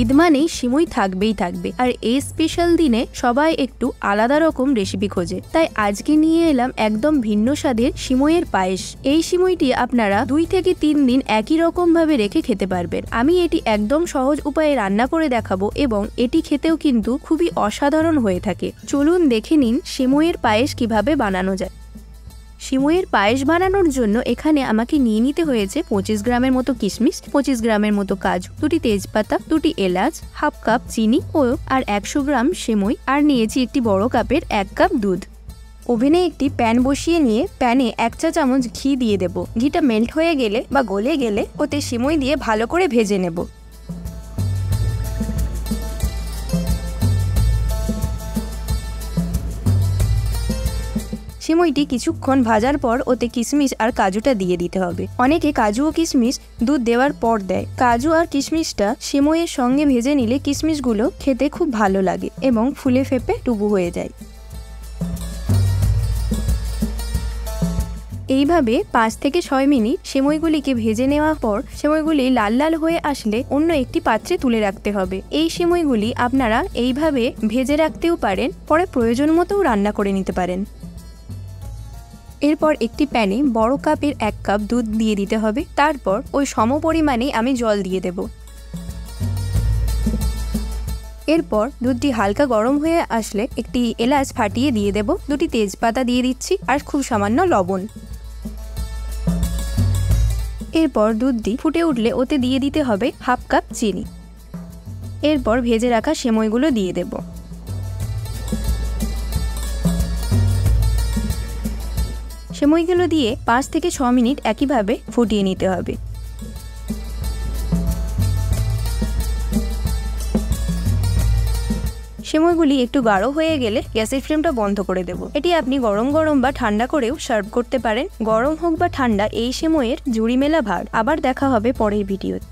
ঈদ মানেই সিমুই থাকবেই থাকবে, আর এই স্পেশাল দিনে সবাই একটু আলাদা রকম রেসিপি খোঁজে। তাই আজকে নিয়ে এলাম একদম ভিন্ন স্বাদের সিমুইয়ের পায়েস। এই সিমুইটি আপনারা 2 থেকে 3 দিন একই রকম ভাবে রেখে খেতে পারবেন। আমি এটি একদম সহজ উপায়ে রান্না করে দেখাবো এবং এটি খেতেও কিন্তু খুবই অসাধারণ হয়ে থাকে। চলুন দেখে নিন সিমুইয়ের পায়েস কিভাবে বানানো যায়। সিমুইয়ের পায়েস বানানোর জন্য এখানে আমাকে নিয়ে নিতে হয়েছে 25 গ্রামের মতো কিশমিশ, 25 গ্রামের মতো কাজু, 2টি তেজপাতা, 2টি এলাচ, হাফ কাপ চিনি আর 100 গ্রাম সিমুই, আর নিয়েছি একটি বড় কাপের 1 কাপ দুধ। ওভেনে একটি প্যান বসিয়ে নিয়ে প্যানে 1 চা চামচ ঘি দিয়ে দেব। ঘিটা মেল্ট হয়ে গেলে বা গলে গেলে ওতে সিমুই দিয়ে ভালো করে ভেজে নেব। সিমুইটি কিছুক্ষণ ভাজার পর ওতে কিশমিশ আর কাজুটা দিয়ে দিতে হবে। অনেকে কাজু ও কিশমিশ দুধ দেওয়ার পর দেয়। কাজু আর কিশমিশটা সিমুইয়ের সঙ্গে ভেজে নিলে কিশমিশগুলো খেতে খুব ভালো লাগে এবং ফুলে ফেপে টুকু হয়ে যায়। এইভাবে 5 থেকে 6 মিনিট সিমুইগুলিকে ভেজে নেওয়ার পর সিমুইগুলি লাল লাল হয়ে আসলে অন্য একটি পাত্রে তুলে রাখতে হবে। এই সিমুইগুলি আপনারা এইভাবে ভেজে রাখতেও পারেন, পরে প্রয়োজন মতো রান্না করে নিতে পারেন। এরপর একটি প্যানে বড় কাপের 1 কাপ দুধ দিয়ে দিতে হবে। তারপর ওই সম পরিমাণে আমি জল দিয়ে দেব। এরপর দুধটি হালকা গরম হয়ে আসলে একটি এলাচ ফাটিয়ে দিয়ে দেব, 2টি তেজপাতা দিয়ে দিচ্ছি আর খুব সামান্য লবণ। এরপর দুধটি ফুটে উঠলে ওতে দিয়ে দিতে হবে হাফ কাপ চিনি। এরপর ভেজে রাখা সিমুইগুলো দিয়ে দেব। সিমুইগুলো দিয়ে 5 থেকে 6 মিনিট একইভাবে ফুটিয়ে নিতে হবে। সিমুইগুলি একটু গাঢ় হয়ে গেলে গ্যাসের ফ্লেমটা বন্ধ করে দেব। এটি আপনি গরম গরম বা ঠান্ডা করেও সার্ভ করতে পারেন। গরম হোক বা ঠান্ডা, এই সিমুইয়ের জুড়ি মেলা ভার। আবার দেখা হবে পরের ভিডিওতে।